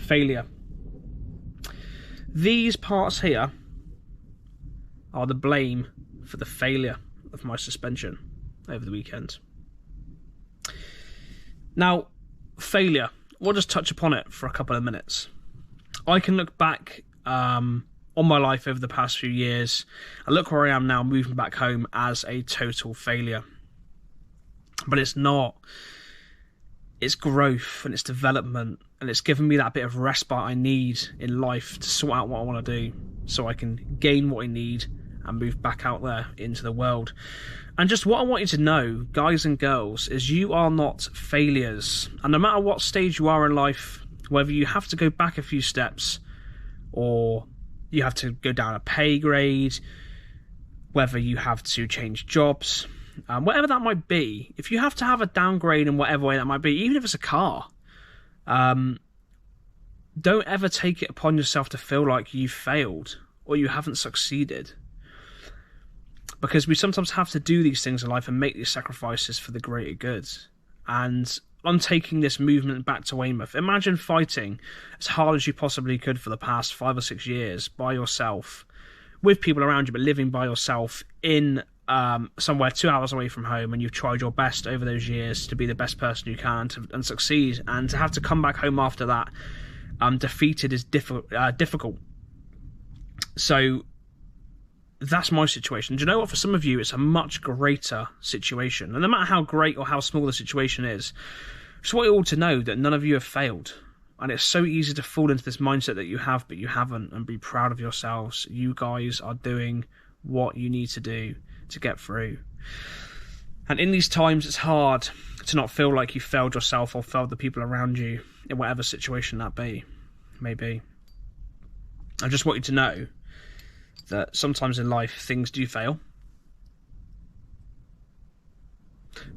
failure. These parts here are the blame for the failure of my suspension over the weekend. Now, failure, we'll just touch upon it for a couple of minutes. I can look back on my life over the past few years and look where I am now moving back home as a total failure. But it's not. It's growth and it's development, and it's given me that bit of respite I need in life to sort out what I want to do so I can gain what I need and move back out there into the world. And just what I want you to know, guys and girls, is you are not failures. And no matter what stage you are in life, whether you have to go back a few steps or you have to go down a pay grade, whether you have to change jobs, whatever that might be, if you have to have a downgrade in whatever way that might be, even if it's a car, don't ever take it upon yourself to feel like you've failed or you haven't succeeded. Because we sometimes have to do these things in life and make these sacrifices for the greater good. And I'm taking this movement back to Weymouth. Imagine fighting as hard as you possibly could for the past 5 or 6 years by yourself, with people around you, but living by yourself in somewhere 2 hours away from home, and you've tried your best over those years to be the best person you can and succeed, and to have to come back home after that defeated is difficult. So that's my situation. Do you know what? For some of you, it's a much greater situation. And no matter how great or how small the situation is, I just want you all to know that none of you have failed. And it's so easy to fall into this mindset that you have, but you haven't, and be proud of yourselves. You guys are doing what you need to do to get through. And in these times, it's hard to not feel like you failed yourself or failed the people around you in whatever situation that may be. I just want you to know that sometimes in life things do fail,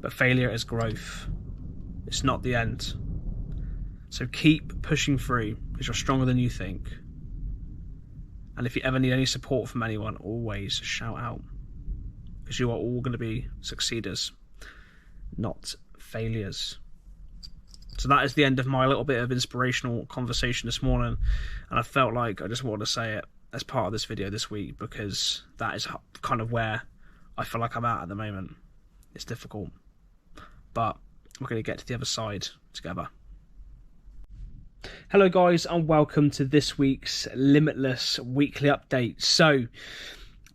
but failure is growth. It's not the end. So keep pushing through, because you're stronger than you think. And if you ever need any support from anyone, always shout out, because you are all going to be succeeders, not failures. So that is the end of my little bit of inspirational conversation this morning, and I felt like I just wanted to say it as part of this video this week, because that is kind of where I feel like I'm at the moment. It's difficult, but we're going to get to the other side together. Hello guys, and welcome to this week's Limitless weekly update. So,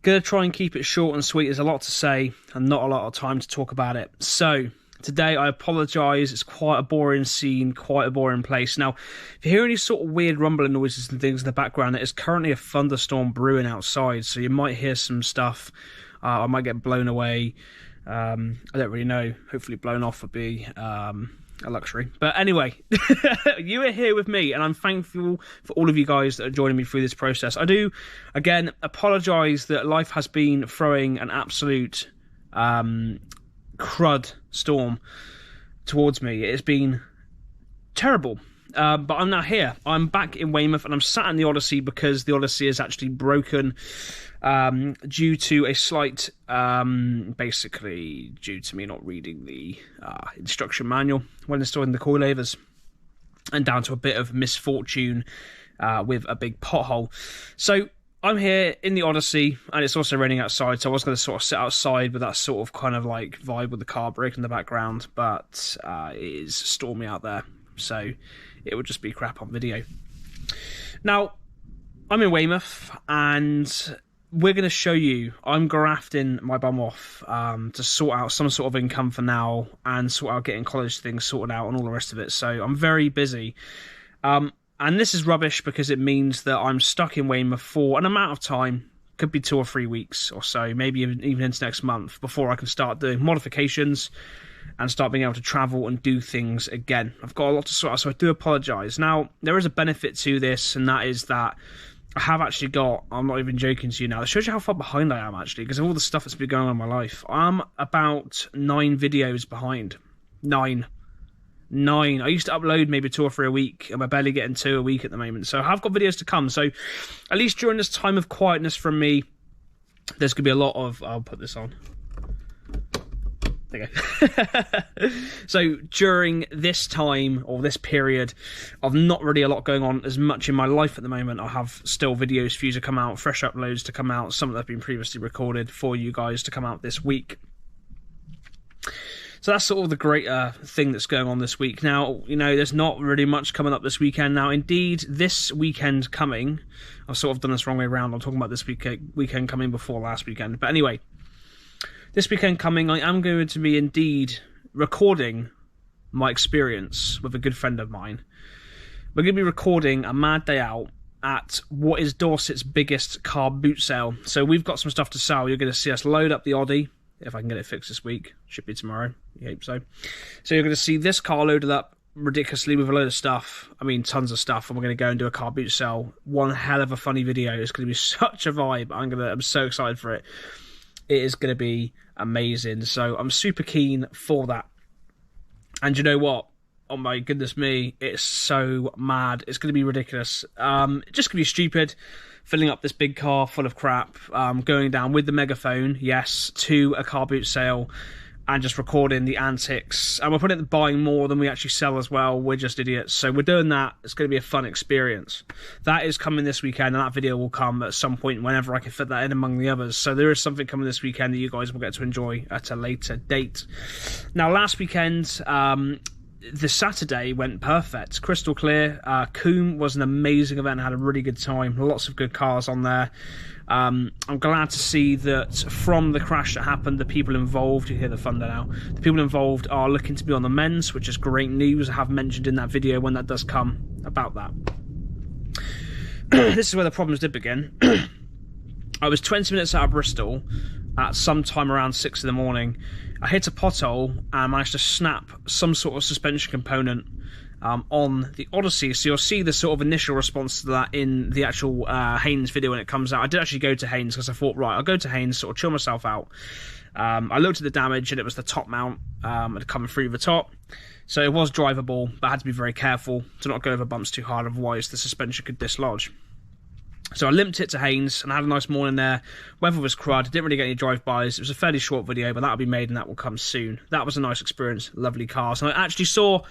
going to try and keep it short and sweet. There's a lot to say and not a lot of time to talk about it. So, today I apologise, it's quite a boring scene, quite a boring place. Now, if you hear any sort of weird rumbling noises and things in the background, there is currently a thunderstorm brewing outside, so you might hear some stuff. I might get blown away. I don't really know. Hopefully blown off would be a luxury. But anyway, you are here with me, and I'm thankful for all of you guys that are joining me through this process. I do, again, apologise that life has been throwing an absolute crud storm towards me. It has been terrible, but I'm now here. I'm back in Weymouth, and I'm sat in the Odyssey because the Odyssey is actually broken due to a slight, basically due to me not reading the instruction manual when installing the coilovers, and down to a bit of misfortune with a big pothole. So I'm here in the Odyssey, and it's also raining outside, so I was going to sort of sit outside with that sort of kind of like vibe with the car brake in the background, but it is stormy out there, so it would just be crap on video. Now, I'm in Weymouth, and we're going to show you, I'm grafting my bum off to sort out some sort of income for now, and sort out getting college things sorted out and all the rest of it, so I'm very busy. And this is rubbish because it means that I'm stuck in Weymouth for an amount of time, could be 2 or 3 weeks or so, maybe even into next month, before I can start doing modifications and start being able to travel and do things again. I've got a lot to sort out, so I do apologise. Now, there is a benefit to this, and that is that I have actually got, I'm not even joking to you now, it shows you how far behind I am actually, because of all the stuff that's been going on in my life. I'm about 9 videos behind. 9. I used to upload maybe 2 or 3 a week, and we're barely getting 2 a week at the moment. So I've got videos to come. So at least during this time of quietness from me, there's going to be a lot of... I'll put this on. There you go. So during this time, or this period, I've not really a lot going on as much in my life at the moment. I have still videos for you to come out, fresh uploads to come out, some that have been previously recorded for you guys to come out this week. So that's sort of the greater thing that's going on this week. Now, you know, there's not really much coming up this weekend. Now, indeed, this weekend coming, I've sort of done this the wrong way around. I'm talking about this weekend coming before last weekend. But anyway, this weekend coming, I am going to be indeed recording my experience with a good friend of mine. We're going to be recording a mad day out at what is Dorset's biggest car boot sale. So we've got some stuff to sell. You're going to see us load up the Audi, if I can get it fixed this week. Should be tomorrow. I hope so. So you're going to see this car loaded up ridiculously with a load of stuff. I mean, tons of stuff. And we're going to go and do a car boot sale. One hell of a funny video. It's going to be such a vibe. I'm so excited for it. It is going to be amazing. So I'm super keen for that. And you know what? Oh my goodness me. It's so mad. It's going to be ridiculous. Just going to be stupid. Filling up this big car full of crap. Going down with the megaphone, yes, to a car boot sale. And just recording the antics. And we're putting it buying more than we actually sell as well. We're just idiots. So we're doing that. It's going to be a fun experience. That is coming this weekend, and that video will come at some point whenever I can fit that in among the others. So there is something coming this weekend that you guys will get to enjoy at a later date. Now, last weekend, the Saturday went perfect. Crystal clear. Coombe was an amazing event. I had a really good time. Lots of good cars on there. I'm glad to see that from the crash that happened, the people involved, you hear the thunder now, the people involved are looking to be on the mends, which is great news. I have mentioned in that video when that does come about that. This is where the problems did begin. I was 20 minutes out of Bristol at some time around 6 in the morning. I hit a pothole and managed to snap some sort of suspension component on the Odyssey. So you'll see the sort of initial response to that in the actual Haynes video when it comes out. I did actually go to Haynes because I thought, right, I'll go to Haynes, sort of chill myself out. I looked at the damage and it was the top mount had come through the top. So it was drivable, but I had to be very careful to not go over bumps too hard, otherwise the suspension could dislodge. So I limped it to Haynes and I had a nice morning there. Weather was crud, didn't really get any drive-bys. It was a fairly short video, but that'll be made and that will come soon. That was a nice experience, lovely cars. And I actually saw,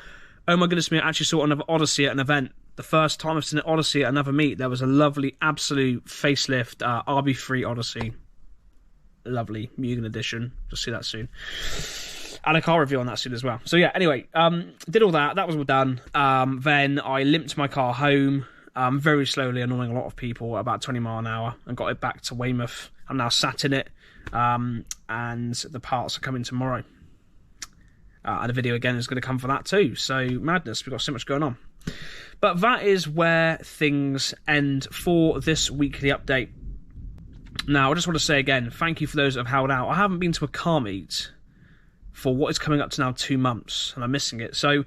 oh my goodness me, I actually saw another Odyssey at an event. The first time I've seen an Odyssey at another meet. There was a lovely, absolute facelift RB3 Odyssey. Lovely, Mugen edition. You'll see that soon. And a car review on that soon as well. So yeah, anyway, did all that. That was all done. Then I limped my car home. Very slowly, annoying a lot of people at about 20 miles an hour, and got it back to Weymouth. I'm now sat in it, and the parts are coming tomorrow. And the video again is going to come for that too. So madness, we've got so much going on. But that is where things end for this weekly update. Now, I just want to say again, thank you for those that have held out. I haven't been to a car meet for what is coming up to now 2 months, and I'm missing it. So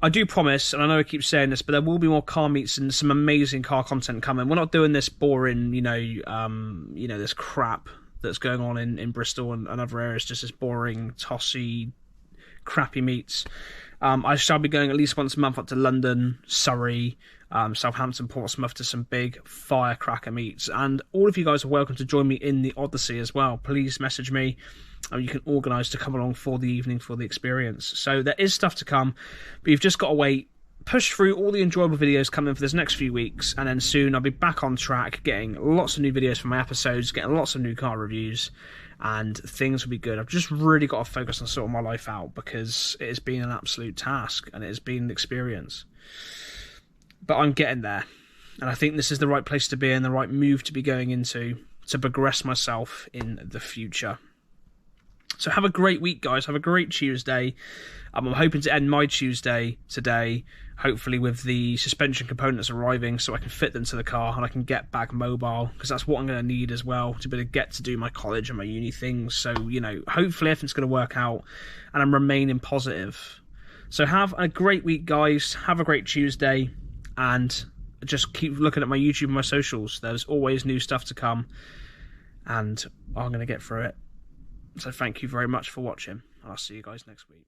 I do promise, and I know I keep saying this, but there will be more car meets and some amazing car content coming. We're not doing this boring, this crap that's going on in Bristol and other areas, just this boring, tossy, crappy meets. I shall be going at least once a month up to London, Surrey, Southampton, Portsmouth to some big firecracker meets. And all of you guys are welcome to join me in the Odyssey as well. Please message me. You can organise to come along for the evening for the experience. So there is stuff to come, but you've just got to wait, push through all the enjoyable videos coming for this next few weeks, and then soon I'll be back on track, getting lots of new videos for my episodes, getting lots of new car reviews, and things will be good. I've just really got to focus on sorting my life out, because it has been an absolute task, and it has been an experience. But I'm getting there, and I think this is the right place to be and the right move to be going into to progress myself in the future. So have a great week, guys. Have a great Tuesday. I'm hoping to end my Tuesday today, hopefully with the suspension components arriving so I can fit them to the car and I can get back mobile, because that's what I'm going to need as well to be able to get to do my college and my uni things. So, hopefully everything's going to work out and I'm remaining positive. So have a great week, guys. Have a great Tuesday, and just keep looking at my YouTube and my socials. There's always new stuff to come, and I'm going to get through it. So thank you very much for watching, and I'll see you guys next week.